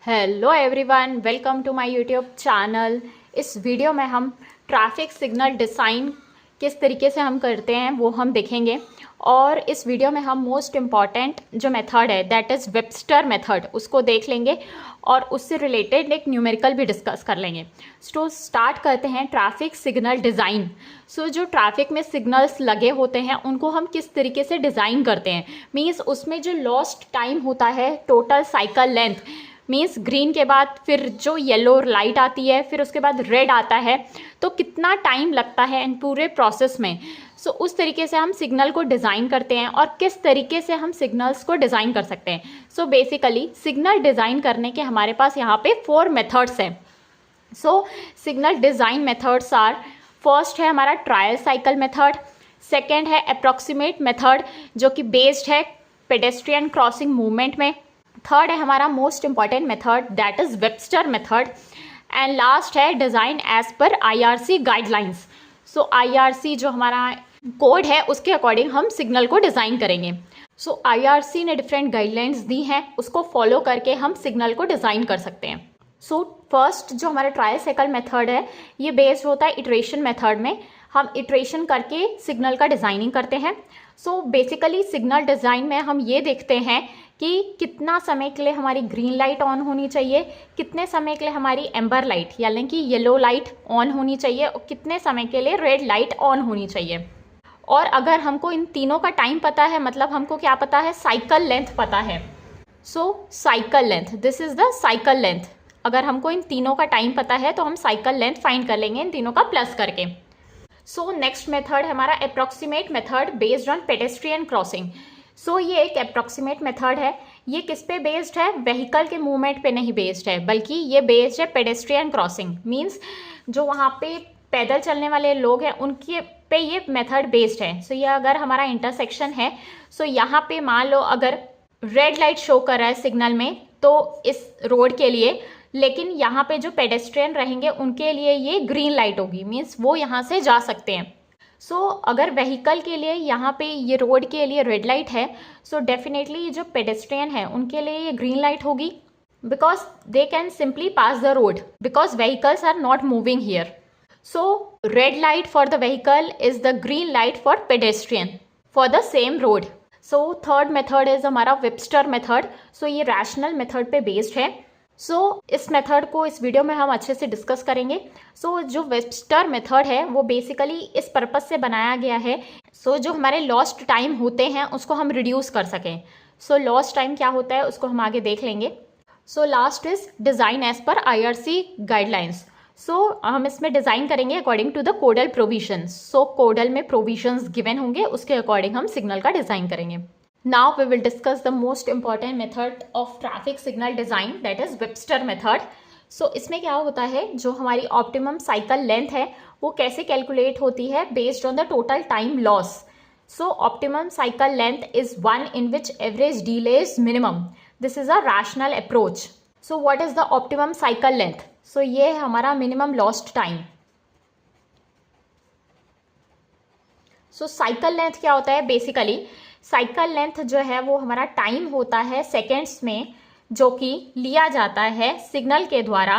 Hello everyone, welcome to my YouTube channel. इस video में हम ट्रैफिक सिग्नल डिज़ाइन किस तरीके से हम करते हैं वो हम देखेंगे। और इस वीडियो में हम मोस्ट इम्पॉर्टेंट जो मेथड है दैट इज़ वेबस्टर मेथड उसको देख लेंगे और उससे रिलेटेड एक न्यूमेरिकल भी डिस्कस कर लेंगे। तो स्टार्ट करते हैं ट्रैफिक सिग्नल डिज़ाइन। जो ट्रैफिक में सिग्नल्स लगे होते हैं उनको हम किस तरीके से डिज़ाइन करते हैं, मीन्स उसमें जो लॉस्ट टाइम होता है, total cycle length, means green के बाद फिर जो येलो लाइट आती है, फिर उसके बाद रेड आता है, तो कितना टाइम लगता है इन पूरे प्रोसेस में। उस तरीके से हम सिग्नल को डिज़ाइन करते हैं और किस तरीके से हम सिग्नल्स को डिज़ाइन कर सकते हैं। बेसिकली सिग्नल डिज़ाइन करने के हमारे पास यहाँ पे 4 मेथड्स हैं। Signal design methods are, first है हमारा ट्रायल साइकिल मेथड, सेकेंड है अप्रॉक्सीमेट मेथड जो कि बेस्ड है पेडेस्ट्रियन क्रॉसिंग मूवमेंट में, थर्ड है हमारा most important method that is Webster method, and last है design as per IRC guidelines. IRC जो हमारा कोड है उसके अकॉर्डिंग हम सिग्नल को डिज़ाइन करेंगे। IRC ने डिफरेंट गाइडलाइंस दी हैं, उसको फॉलो करके हम सिग्नल को डिज़ाइन कर सकते हैं। फर्स्ट जो हमारा ट्रायल साइकिल मेथड है ये बेस्ड होता है इटरेशन मेथड में। हम इटरेशन करके सिग्नल का डिज़ाइनिंग करते हैं। बेसिकली सिग्नल डिज़ाइन में हम ये देखते हैं कि कितना समय के लिए हमारी ग्रीन लाइट ऑन होनी चाहिए, कितने समय के लिए हमारी एम्बर लाइट यानी कि येलो लाइट ऑन होनी चाहिए और कितने समय के लिए रेड लाइट ऑन होनी चाहिए। और अगर हमको इन तीनों का टाइम पता है, मतलब हमको क्या पता है, साइकिल लेंथ पता है। Cycle length, this is the cycle length. अगर हमको इन तीनों का टाइम पता है तो हम साइकिल लेंथ फाइंड कर लेंगे इन तीनों का प्लस करके। नेक्स्ट मेथड है हमारा approximate method based on pedestrian crossing. ये एक अप्रॉक्सीमेट मेथड है। ये किस पे बेस्ड है, व्हीकल के मूवमेंट पे नहीं बेस्ड है, बल्कि ये बेस्ड है पेडेस्ट्रियन क्रॉसिंग, मींस जो वहाँ पे पैदल चलने वाले लोग हैं उनके पे ये मेथड बेस्ड है। ये अगर हमारा इंटरसेक्शन है, यहाँ पे मान लो अगर रेड लाइट शो कर रहा है सिग्नल में तो इस रोड के लिए, लेकिन यहाँ पे जो पेडेस्ट्रियन रहेंगे उनके लिए ये ग्रीन लाइट होगी, मीन्स वो यहाँ से जा सकते हैं। अगर व्हीकल के लिए यहाँ पे ये रोड के लिए रेड लाइट है, डेफिनेटली जो पेडेस्ट्रियन है उनके लिए ये ग्रीन लाइट होगी, because they can simply pass the road because vehicles are not moving here. Red light for the vehicle is the green light for pedestrian for the same road. Third method is हमारा Webster method. ये rational method पे based है। इस method को इस video में हम अच्छे से डिस्कस करेंगे। जो वेबस्टर मेथड है वो बेसिकली इस पर्पस से बनाया गया है, जो हमारे लॉस्ट टाइम होते हैं उसको हम रिड्यूस कर सकें। लॉस्ट टाइम क्या होता है उसको हम आगे देख लेंगे। Last is design as per IRC guidelines. हम इसमें डिज़ाइन करेंगे according to the codal provisions. Codal में प्रोविजंस गिवन होंगे, उसके अकॉर्डिंग हम सिग्नल का डिज़ाइन करेंगे। Now we will discuss the most important method of traffic signal design, that is Webster method. इसमें क्या होता है, जो हमारी ऑप्टिमम साइकिल लेंथ है वो कैसे कैलकुलेट होती है, based on the total time loss. Optimum cycle length is one in which average delay is minimum. This is a rational approach. What is the optimum cycle length? ये है हमारा minimum lost time. Cycle length क्या होता है, basically cycle length जो है वो हमारा टाइम होता है सेकेंड्स में, जो कि लिया जाता है सिग्नल के द्वारा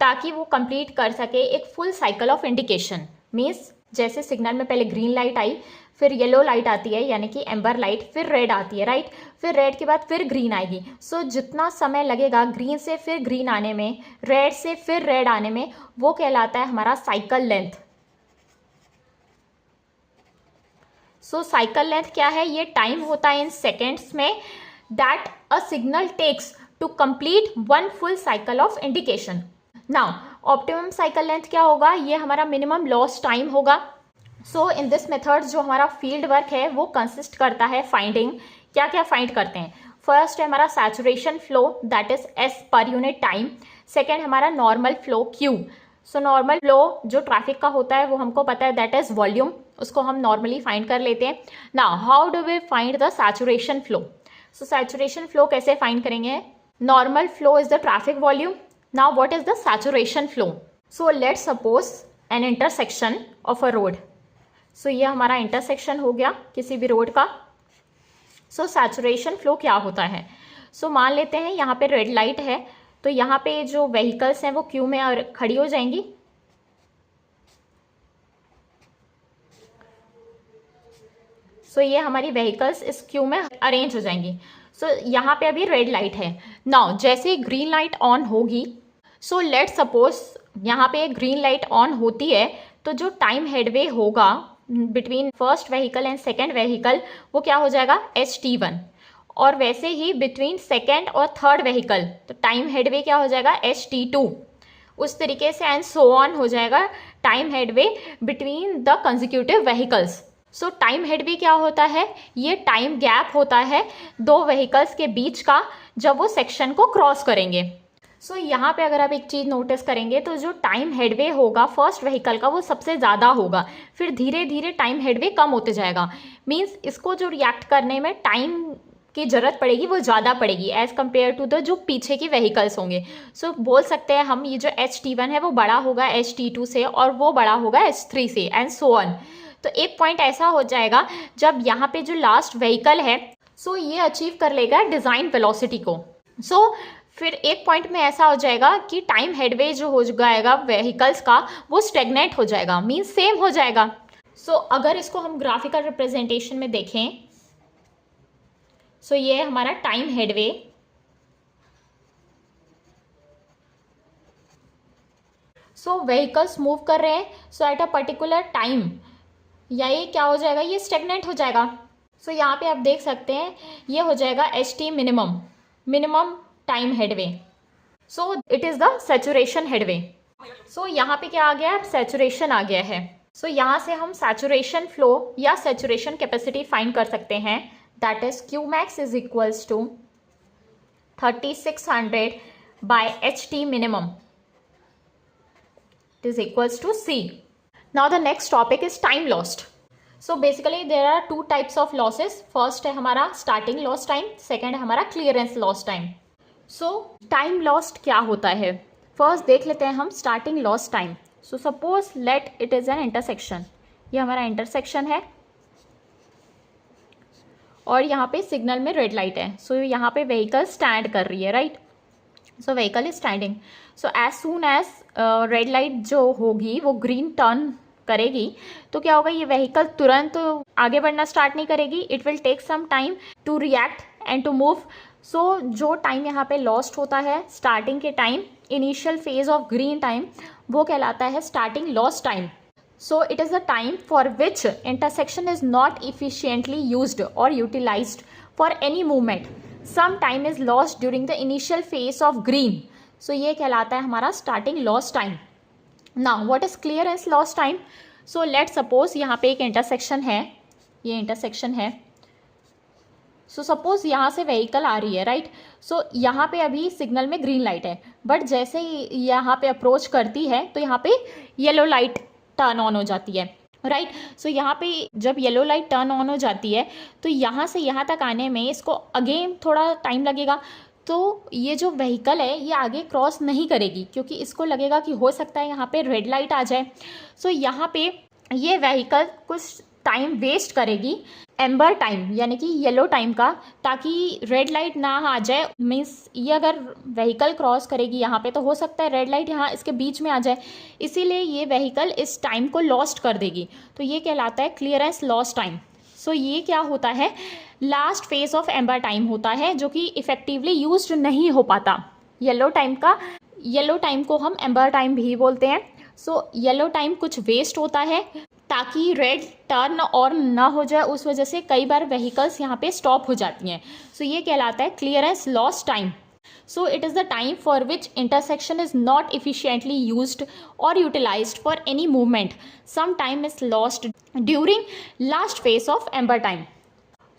ताकि वो कंप्लीट कर सके एक full cycle of indication. Means जैसे सिग्नल में पहले ग्रीन लाइट आई, फिर येलो लाइट आती है यानी कि एम्बर लाइट, फिर रेड आती है, राइट, फिर रेड के बाद फिर ग्रीन आएगी। जितना समय लगेगा ग्रीन से फिर ग्रीन आने में, रेड से फिर रेड आने में, वो कहलाता है हमारा साइकिल लेंथ। साइकिल लेंथ क्या है, ये टाइम होता है इन सेकेंड्स में that a signal takes to complete one full cycle of indication. Now optimum cycle length क्या होगा, ये हमारा मिनिमम लॉस टाइम होगा। इन दिस मेथड जो हमारा फील्ड वर्क है वो कंसिस्ट करता है फाइंडिंग। क्या क्या फाइंड करते हैं, फर्स्ट है हमारा saturation flow that is S per unit time. Second हमारा normal flow Q। Normal flow जो ट्रैफिक का होता है वो हमको पता है दैट इज वॉल्यूम, उसको हम नॉर्मली फाइंड कर लेते हैं। Now how do we find the saturation flow? Saturation flow कैसे फाइंड करेंगे, normal flow is the traffic volume. Now what is the saturation flow? Let's suppose an intersection of a road. ये हमारा intersection हो गया किसी भी road का। Saturation flow क्या होता है, मान लेते हैं यहाँ पे रेड लाइट है तो यहाँ पे जो व्हीकल्स हैं वो क्यू में खड़ी हो जाएंगी। सो ये हमारी व्हीकल्स इस क्यू में अरेंज हो जाएंगी। सो यहाँ पे अभी रेड लाइट है। नाउ जैसे ग्रीन लाइट ऑन होगी, सो लेट सपोज यहाँ पे ग्रीन लाइट ऑन होती है, तो जो टाइम हेडवे होगा between first vehicle and second vehicle वो क्या हो जाएगा, ht1। और वैसे ही बिटवीन सेकेंड और थर्ड व्हीकल तो टाइम हेडवे क्या हो जाएगा, ht2। उस तरीके से एंड सो ऑन हो जाएगा time headway between the consecutive vehicles. So time headway क्या होता है, ये टाइम गैप होता है दो व्हीकल्स के बीच का जब वो सेक्शन को क्रॉस करेंगे। सो यहाँ पे अगर आप एक चीज़ नोटिस करेंगे तो जो टाइम हेडवे होगा फर्स्ट व्हीकल का वो सबसे ज़्यादा होगा, फिर धीरे धीरे टाइम हेडवे कम होते जाएगा। मीन्स इसको जो रिएक्ट करने में टाइम की ज़रूरत पड़ेगी वो ज़्यादा पड़ेगी एज़ कम्पेयर टू द जो पीछे की व्हीकल्स होंगे। सो बोल सकते हैं हम ये जो ht1 है वो बड़ा होगा ht2 से और वो बड़ा होगा h3 से एंड सो ऑन। तो एक पॉइंट ऐसा हो जाएगा जब यहाँ पे जो लास्ट व्हीकल है सो ये अचीव कर लेगा डिज़ाइन वेलोसिटी को। सो फिर एक पॉइंट में ऐसा हो जाएगा कि टाइम हेडवे जो हो जाएगा व्हीकल्स का वो स्टेगनेट हो जाएगा, मीन्स सेम हो जाएगा। सो अगर इसको हम ग्राफिकल रिप्रेजेंटेशन में देखें, सो ये हमारा टाइम हेडवे। सो व्हीकल्स मूव कर रहे हैं, सो एट अ पर्टिकुलर टाइम या ये क्या हो जाएगा, ये स्टेगनेट हो जाएगा। सो यहाँ पे आप देख सकते हैं ये हो जाएगा ht minimum time headway. So it is the saturation headway. So यहाँ पे क्या आ गया, सैचुरेशन आ गया है। सो यहाँ से हम सैचुरेशन फ्लो या सैचुरेशन कैपेसिटी फाइंड कर सकते हैं, that is Qmax is equals to 3600 by ht minimum it is equals to C. Now the next topic is time lost. So basically there are two types of losses. First है हमारा starting lost time, second है हमारा clearance lost time. So time lost क्या होता है, first देख लेते हैं हम starting lost time. So suppose let it is an intersection. ये हमारा intersection है और यहाँ पे सिग्नल में रेड लाइट है। सो यहाँ पे व्हीकल स्टैंड कर रही है, right. So vehicle is standing. So as soon as red light जो होगी वो ग्रीन टर्न करेगी तो क्या होगा, ये व्हीकल तुरंत आगे बढ़ना स्टार्ट नहीं करेगी, it will take some time to react and to move. So जो टाइम यहाँ पे लॉस्ट होता है स्टार्टिंग के time, initial phase of green time, वो कहलाता है starting lost time. So it is a time for which intersection is not efficiently used or utilized for any movement. Some time is lost during the initial phase of green. So ये कहलाता है हमारा starting lost time. Now what is clearance lost time? So let's suppose यहाँ पे एक intersection है, ये intersection है. सो सपोज यहाँ से व्हीकल आ रही है, राइट। सो यहाँ पे अभी सिग्नल में ग्रीन लाइट है, बट जैसे ही यहाँ पे अप्रोच करती है तो यहाँ पे येलो लाइट टर्न ऑन हो जाती है, राइट। सो यहाँ पे जब येलो लाइट टर्न ऑन हो जाती है तो यहाँ से यहाँ तक आने में इसको अगेन थोड़ा टाइम लगेगा। तो ये जो व्हीकल है ये आगे क्रॉस नहीं करेगी क्योंकि इसको लगेगा कि हो सकता है यहाँ पे रेड लाइट आ जाए। सो यहाँ पे ये व्हीकल कुछ टाइम वेस्ट करेगी, एम्बर टाइम यानी कि येलो टाइम का, ताकि रेड लाइट ना आ जाए। मीन्स ये अगर व्हीकल क्रॉस करेगी यहाँ पे तो हो सकता है रेड लाइट यहाँ इसके बीच में आ जाए, इसीलिए ये व्हीकल इस टाइम को लॉस्ट कर देगी। तो ये कहलाता है क्लियरेंस लॉस्ट टाइम। सो ये क्या होता है, last phase of amber time होता है जो कि इफेक्टिवली यूज्ड नहीं हो पाता। येलो टाइम को हम एम्बर टाइम भी बोलते हैं। सो येलो टाइम कुछ वेस्ट होता है ताकि रेड टर्न और ना हो जाए, उस वजह से कई बार व्हीकल्स यहाँ पे स्टॉप हो जाती हैं। सो ये कहलाता है clearance lost time. So it is the time for which intersection is not efficiently used और utilized for any movement. Some time is lost during last phase of amber time.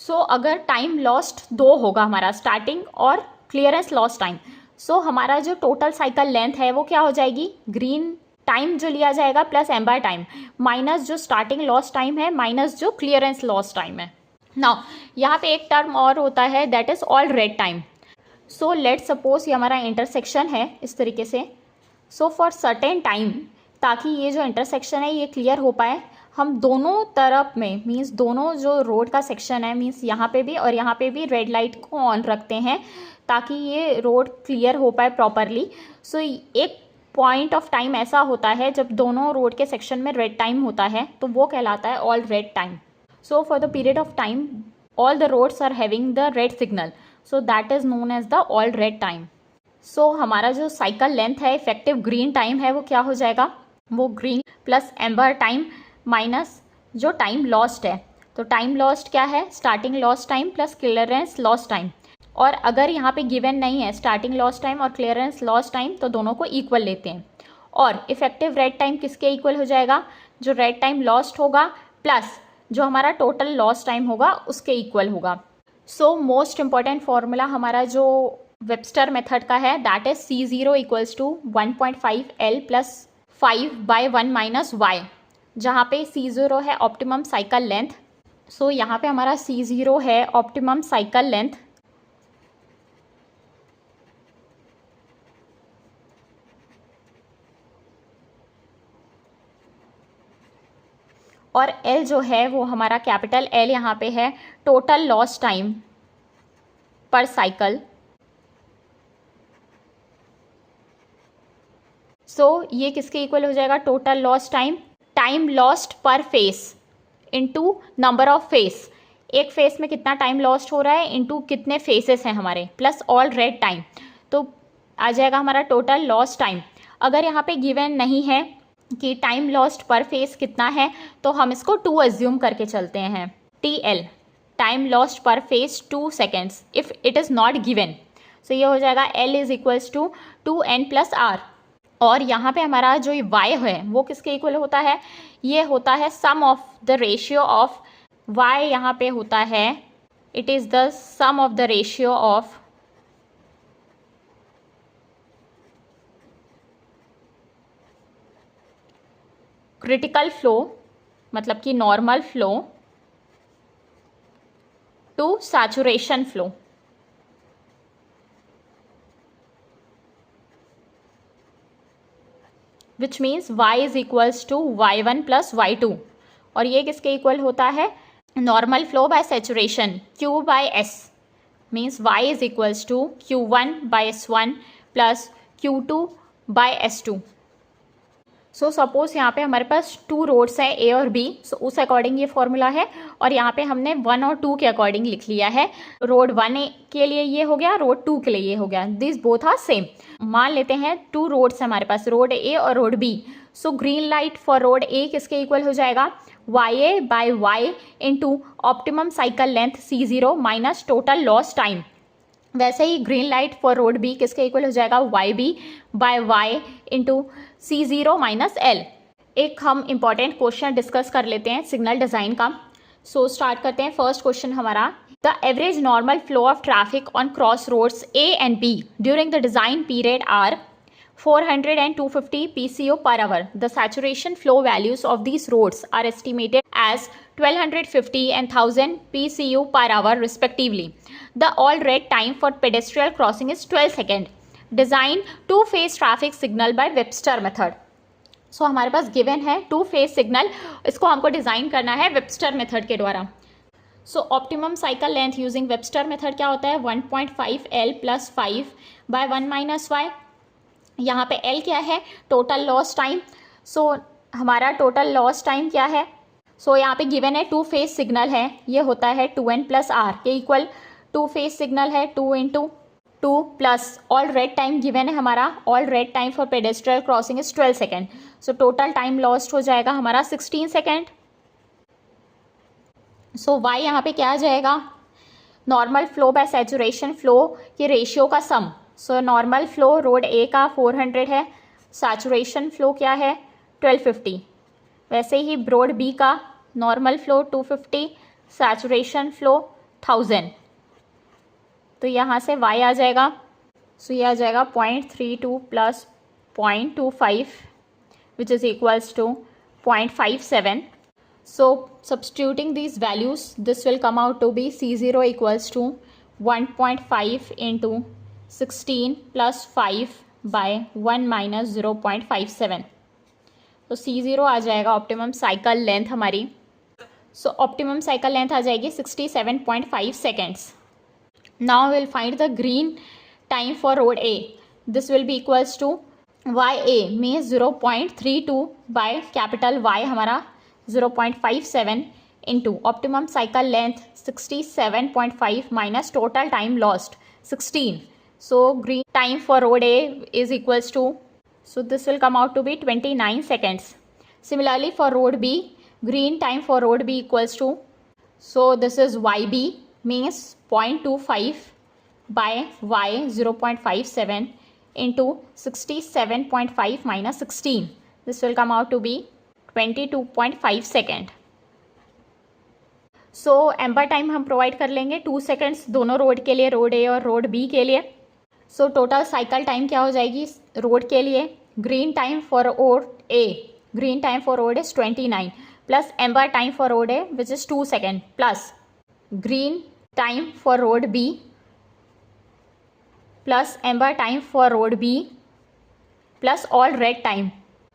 So अगर time lost दो होगा हमारा, starting और clearance lost time, so हमारा जो total cycle length है वो क्या हो जाएगी, ग्रीन टाइम जो लिया जाएगा प्लस एम्बर टाइम माइनस जो स्टार्टिंग लॉस्ट टाइम है माइनस जो क्लियरेंस लॉस्ट टाइम है। नाउ यहाँ पे एक टर्म और होता है that is all red time. So let suppose ये हमारा इंटरसेक्शन है इस तरीके से। सो फॉर सर्टेन टाइम, ताकि ये जो इंटरसेक्शन है ये क्लियर हो पाए, हम दोनों तरफ में मीन्स दोनों जो रोड का सेक्शन है मीन्स यहाँ पे भी और यहाँ पे भी रेड लाइट को ऑन रखते हैं ताकि ये रोड क्लियर हो पाए प्रॉपरली। सो एक पॉइंट ऑफ टाइम ऐसा होता है जब दोनों रोड के सेक्शन में रेड टाइम होता है, तो वो कहलाता है all red time. So for the period of time all the roads are having the red signal, so that is known as the all red time. So हमारा जो साइकिल लेंथ है, effective green time है, वो क्या हो जाएगा, वो green plus amber time minus जो टाइम लॉस्ट है। तो टाइम लॉस्ट क्या है, starting lost time plus clearance lost time. और अगर यहाँ पे गिवन नहीं है स्टार्टिंग लॉस्ट टाइम और क्लियरेंस लॉस्ट टाइम, तो दोनों को इक्वल लेते हैं। और इफेक्टिव रेड टाइम किसके इक्वल हो जाएगा, जो रेड टाइम लॉस्ट होगा प्लस जो हमारा टोटल लॉस्ट टाइम होगा उसके इक्वल होगा। सो मोस्ट इंपॉर्टेंट फॉर्मूला हमारा जो वेबस्टर मेथड का है, that is C0 equals to 1.5 L plus 5/1 minus y, जहाँ पे C0 है ऑप्टिमम साइकिल लेंथ। सो यहाँ पे हमारा C0 है ऑप्टिमम साइकिल लेंथ, और L जो है वो हमारा कैपिटल L यहाँ पे है total loss time per cycle. So ये किसके इक्वल हो जाएगा, total loss time, time lost per phase into number of phase. एक फेस में कितना टाइम लॉस्ट हो रहा है इनटू कितने फेसेस हैं हमारे, प्लस ऑल रेड टाइम, तो आ जाएगा हमारा टोटल लॉस टाइम। अगर यहाँ पे गिवन नहीं है कि टाइम लॉस्ट पर फेस कितना है, तो हम इसको 2 एज्यूम करके चलते हैं, TL time lost per phase 2 seconds if it is not given. So ये हो जाएगा L is equals to 2N plus R। और यहाँ पे हमारा जो y है वो किसके इक्वल होता है, ये होता है sum of the ratio of y, यहाँ पे होता है it is the sum of the ratio of critical flow, मतलब कि normal flow to saturation flow. Which means y is equals to y1 plus y2, और ये किसके इक्वल होता है, normal flow by saturation Q by S, means y is equals to Q1 by S1 plus Q2 by S2। So suppose यहाँ पे हमारे पास 2 roads हैं A और B, सो उस अकॉर्डिंग ये फॉर्मूला है, और यहाँ पे हमने 1 और 2 के अकॉर्डिंग लिख लिया है। रोड 1 के लिए ये हो गया, रोड 2 के लिए ये हो गया, दिस बोथ आर सेम। मान लेते हैं 2 रोड्स हमारे पास, रोड A और road B। So green light for road A किसके इक्वल हो जाएगा, YA by Y into optimum cycle length C0 minus total loss time. वैसे ही green light for road B किसके इक्वल हो जाएगा, YB by Y into C0 minus L। एक हम इम्पॉर्टेंट क्वेश्चन डिस्कस कर लेते हैं सिग्नल डिज़ाइन का। सो स्टार्ट करते हैं। फर्स्ट क्वेश्चन हमारा, the average normal flow of traffic on cross roads A and B during the design period are 400 and 250 PCO per hour. The saturation flow values of these roads are estimated as 1250 and 1000 PCO per hour respectively. The all red time for pedestrian crossing is 12 seconds. Design two-phase traffic signal by Webster method. So हमारे पास given है two-phase signal, इसको हमको design करना है Webster method के द्वारा। So optimum cycle length using Webster method क्या होता है, 1.5 L plus 5/1 minus y। यहाँ पे L क्या है, टोटल लॉस टाइम। सो हमारा टोटल लॉस टाइम क्या है, सो यहाँ पे गिवन है 2 फेज सिग्नल है, ये होता है 2N प्लस R के इक्वल। 2 फेज सिग्नल है 2 into 2 plus all red time given है हमारा, all red time for pedestrial crossing is 12 second. So total time lost हो जाएगा हमारा 16 सेकेंड। सो Y यहाँ पे क्या आ जाएगा, normal flow by saturation flow के रेशियो का sum. So normal flow road A का 400 है, सैचुरेशन फ्लो क्या है 1250। वैसे ही रोड B का नॉर्मल फ्लो 250, सैचुरेशन फ्लो 1000। तो यहाँ से Y आ जाएगा, सो ये आ जाएगा 0.32 plus 0.25 which is equals to 0.57। So substituting these values, this will come out to be C0 equals to 1.5 into 16 plus 5/1 minus 0.57. तो C0 आ जाएगा ऑप्टिमम साइकिल लेंथ हमारी। सो ऑप्टिमम साइकिल लेंथ आ जाएगी 67.5 seconds. Now will find the green time for road A. This will be equals to YA means 0.32 by capital Y हमारा 0.57 into optimum cycle length 67.5 minus total time lost 16. So green time for road A is equals to, so this will come out to be 29 seconds. Similarly for road B, green time for road B equals to, so this is YB means 0.25 by Y 0.57 into 67.5 minus 16. This will come out to be 22.5 second. So amber time हम provide कर लेंगे 2 seconds दोनों road के लिए, road ए और road B के लिए। So total cycle time क्या हो जाएगी रोड के लिए, green time for road A, green time for road is 29 plus amber time for road A which is 2 second plus green time for road B plus amber time for road B plus all red time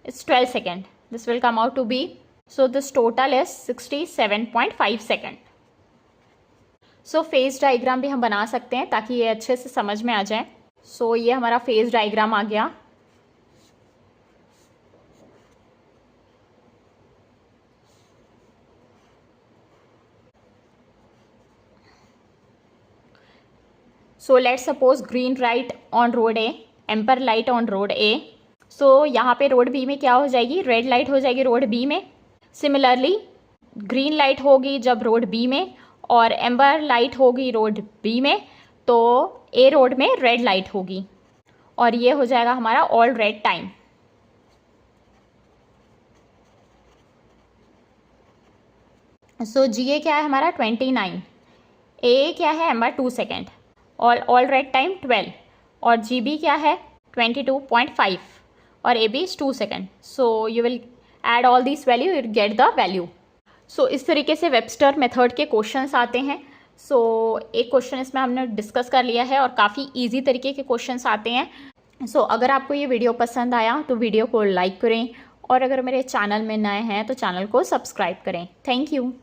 is 12 second. This will come out to be, so this total is 67.5 second. So phase diagram भी हम बना सकते हैं ताकि ये अच्छे से समझ में आ जाए. सो ये हमारा फेज डायग्राम आ गया. So let's suppose green light on road A, amber light on road A. So यहाँ पे रोड बी में क्या हो जाएगी, रेड लाइट हो जाएगी रोड बी में. सिमिलरली ग्रीन लाइट होगी जब रोड बी में और एम्बर लाइट होगी रोड बी में, तो ए रोड में रेड लाइट होगी और ये हो जाएगा हमारा ऑल रेड टाइम. सो GA क्या है हमारा 29, ए क्या है एम्बर 2 सेकेंड और ऑल रेड टाइम 12 और GB क्या है 22.5 और AB is 2 second. So you will add all these value, you get the value. So इस तरीके से वेबस्टर मेथड के क्वेश्चंस आते हैं. सो एक क्वेश्चन इसमें हमने डिस्कस कर लिया है और काफ़ी इजी तरीके के क्वेश्चंस आते हैं. सो अगर आपको ये वीडियो पसंद आया तो वीडियो को लाइक करें और अगर मेरे चैनल में नए हैं तो चैनल को सब्सक्राइब करें. Thank you.